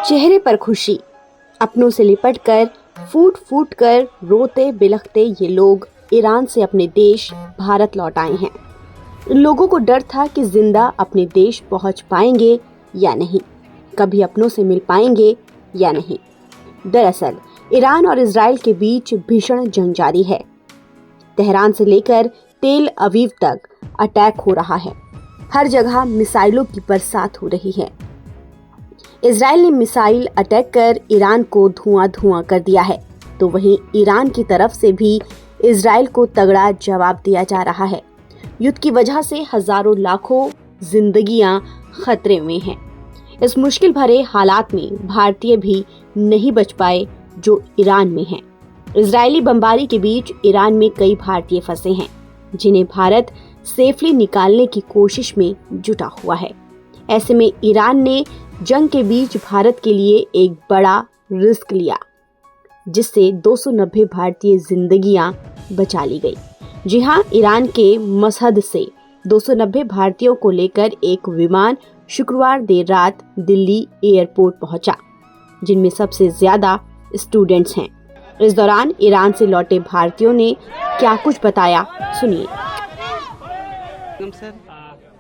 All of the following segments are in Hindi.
चेहरे पर खुशी, अपनों से लिपटकर फूट फूट कर रोते बिलखते ये लोग ईरान से अपने देश भारत लौट आए हैं। इन लोगों को डर था कि जिंदा अपने देश पहुंच पाएंगे या नहीं, कभी अपनों से मिल पाएंगे या नहीं। दरअसल ईरान और इजराइल के बीच भीषण जंग जारी है। तेहरान से लेकर तेल अवीव तक अटैक हो रहा है। हर जगह मिसाइलों की बरसात हो रही है। इजराइल ने मिसाइल अटैक कर ईरान को धुआं धुआं कर दिया है, तो वहीं ईरान की तरफ से भी इजराइल को तगड़ा जवाब दिया जा रहा है। युद्ध की वजह से हजारों लाखों जिंदगियां खतरे में हैं। इस मुश्किल भरे हालात में भारतीय भी नहीं बच पाए जो ईरान में हैं। इजरायली बमबारी के बीच ईरान में कई भारतीय फंसे हैं, जिन्हें भारत सेफली निकालने की कोशिश में जुटा हुआ है। ऐसे में ईरान ने जंग के बीच भारत के लिए एक बड़ा रिस्क लिया, जिससे 290 भारतीय जिंदगियां बचा ली गई। जी हां, ईरान के मशहद से 290 भारतीयों को लेकर एक विमान शुक्रवार देर रात दिल्ली एयरपोर्ट पहुंचा, जिनमें सबसे ज्यादा स्टूडेंट्स हैं। इस दौरान ईरान से लौटे भारतीयों ने क्या कुछ बताया, सुनिए।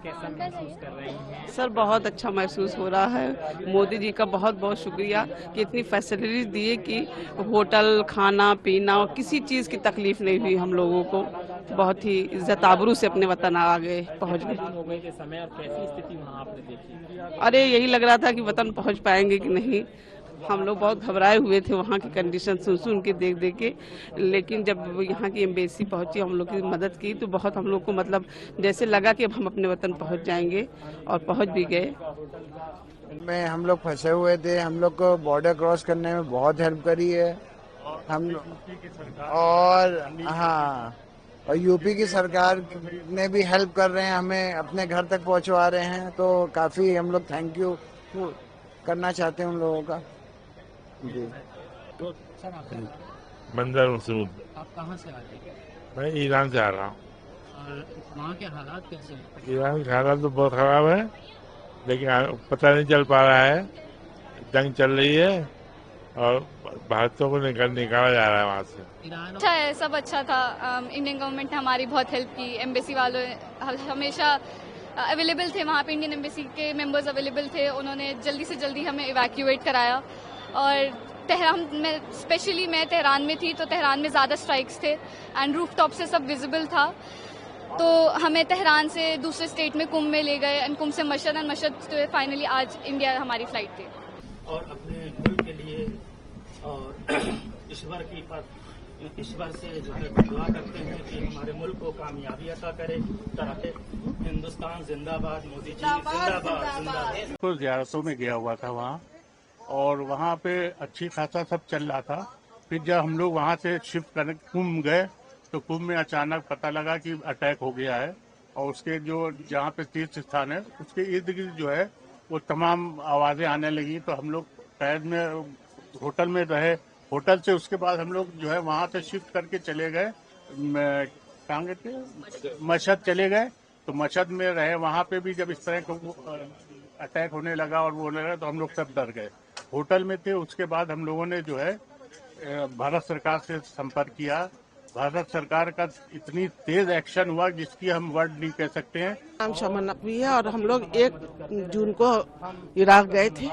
कैसा महसूस कर रही हैं? सर बहुत अच्छा महसूस हो रहा है। मोदी जी का बहुत बहुत शुक्रिया कि इतनी फैसिलिटीज दिए कि होटल, खाना पीना और किसी चीज़ की तकलीफ नहीं हुई हम लोगों को। बहुत ही इज्जत आबरू से अपने वतन आ गए, पहुंच गए। हो गए के समय और कैसी स्थिति वहाँ आपने देखी? अरे यही लग रहा था कि वतन पहुंच पाएंगे कि नहीं। हम लोग बहुत घबराए हुए थे वहाँ की कंडीशन सुन के देख के, लेकिन जब यहाँ की एम्बेसी पहुँची, हम लोग की मदद की, तो बहुत हम लोग को मतलब जैसे लगा कि अब हम अपने वतन पहुँच जाएंगे, और पहुँच भी गए। में हम लोग फंसे हुए थे, हम लोग को बॉर्डर क्रॉस करने में बहुत हेल्प करी है हम, और हाँ, और यूपी की सरकार ने भी हेल्प कर रहे हैं, हमें अपने घर तक पहुंचवा रहे हैं। तो काफ़ी हम लोग थैंक यू करना चाहते हैं उन लोगों का। जी। तो सर मंजर मसूद। आप कहाँ से आ रहे हैं? मैं ईरान से आ रहा हूँ। और वहाँ के हालात कैसे हैं? ईरान के हालात तो बहुत ख़राब है, लेकिन पता नहीं चल पा रहा है। जंग चल रही है और भारतीयों को निकाला जा रहा है वहाँ से। ईरान अच्छा है, सब अच्छा था। इंडियन गवर्नमेंट ने हमारी बहुत हेल्प की। एम्बेसी वालों हमेशा अवेलेबल थे वहाँ पे, इंडियन एम्बेसी के मेंबर्स अवेलेबल थे। उन्होंने जल्दी से जल्दी हमें इवैक्यूएट कराया। और तेहरान में, स्पेशली मैं तेहरान में थी, तो तेहरान में ज़्यादा स्ट्राइक्स थे एंड रूफ टॉप से सब विजिबल था। तो हमें तेहरान से दूसरे स्टेट में कुंभ में ले गए, एंड कुंभ से मशहद, एंड मशहद से फाइनली आज इंडिया हमारी फ्लाइट थी। और अपने मुल्क के लिए और ईश्वर से जो है दुआ करते हैं कि हमारे मुल्क को कामयाबी अता करे। हिंदुस्तान जिंदाबाद, मोदी जी जिंदाबाद जिंदाबाद। तो ज़ियारतों में गया हुआ था वहाँ, और वहाँ पे अच्छी खासा सब चल रहा था। फिर जब हम लोग वहाँ से शिफ्ट करने कुंभ गए, तो कुंभ में अचानक पता लगा कि अटैक हो गया है, और उसके जो जहाँ पे तीर्थ स्थान है उसके इर्द गिर्द जो है वो तमाम आवाज़ें आने लगी। तो हम लोग शायद में होटल में रहे। होटल से उसके बाद हम लोग जो है वहाँ से शिफ्ट करके चले गए, कहाँ गए थे, मशहद चले गए। तो मशहद में रहे, वहाँ पे भी जब इस तरह का अटैक होने लगा और वो होने लगा, तो हम लोग सब डर गए। होटल में थे। उसके बाद हम लोगों ने जो है भारत सरकार से संपर्क किया। भारत सरकार का इतनी तेज एक्शन हुआ जिसकी हम वर्ड नहीं कह सकते हैं। नाम शमन नकवी है, और हम लोग 1 जून को इराक गए थे।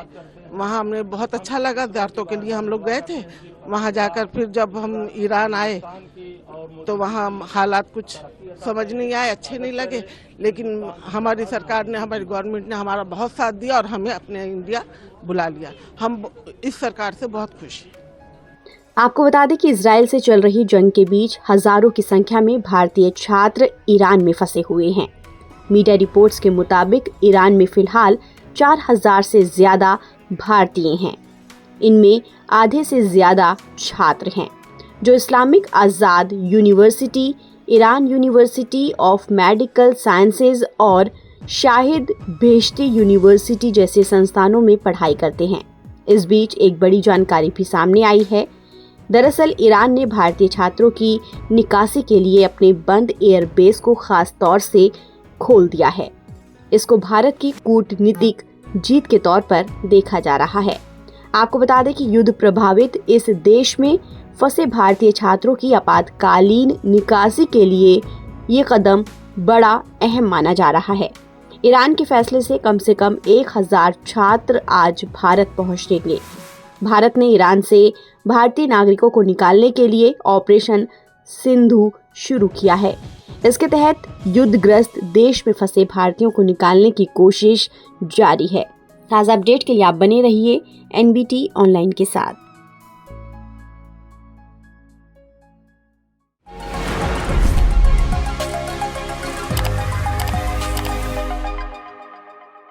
वहाँ हमें बहुत अच्छा लगा, ज़ियारतों के लिए हम लोग गए थे। वहाँ जाकर फिर जब हम ईरान आए तो वहाँ हालात कुछ समझ नहीं आए, अच्छे नहीं लगे, लेकिन हमारी सरकार ने, हमारी गवर्नमेंट ने हमारा बहुत साथ दिया और हमें अपने इंडिया बुला लिया। हम इस सरकार से बहुत खुश हैं। आपको बता दें कि इजराइल से चल रही जंग के बीच हजारों की संख्या में भारतीय छात्र ईरान में फंसे हुए हैं। मीडिया रिपोर्ट्स के मुताबिक ईरान में फिलहाल 4000 से ज्यादा भारतीय हैं। इनमें आधे से ज्यादा छात्र हैं जो Islamic Azad university, Iran university of medical sciences और शाहिद बेहेश्ती यूनिवर्सिटी जैसे संस्थानों में पढ़ाई करते हैं। इस बीच एक बड़ी जानकारी भी सामने आई है। दरअसल ईरान ने भारतीय छात्रों की निकासी के लिए अपने बंद एयरबेस को खास तौर से खोल दिया है। इसको भारत की कूटनीतिक जीत के तौर पर देखा जा रहा है। आपको बता दें कि युद्ध प्रभावित इस देश में फंसे भारतीय छात्रों की आपातकालीन निकासी के लिए ये कदम बड़ा अहम माना जा रहा है। ईरान के फैसले से कम 1000 छात्र आज भारत पहुंचेंगे। भारत ने ईरान से भारतीय नागरिकों को निकालने के लिए ऑपरेशन सिंधु शुरू किया है। इसके तहत युद्धग्रस्त देश में फंसे भारतीयों को निकालने की कोशिश जारी है। ताज़ा अपडेट के लिए आप बने रहिए NBT ऑनलाइन के साथ।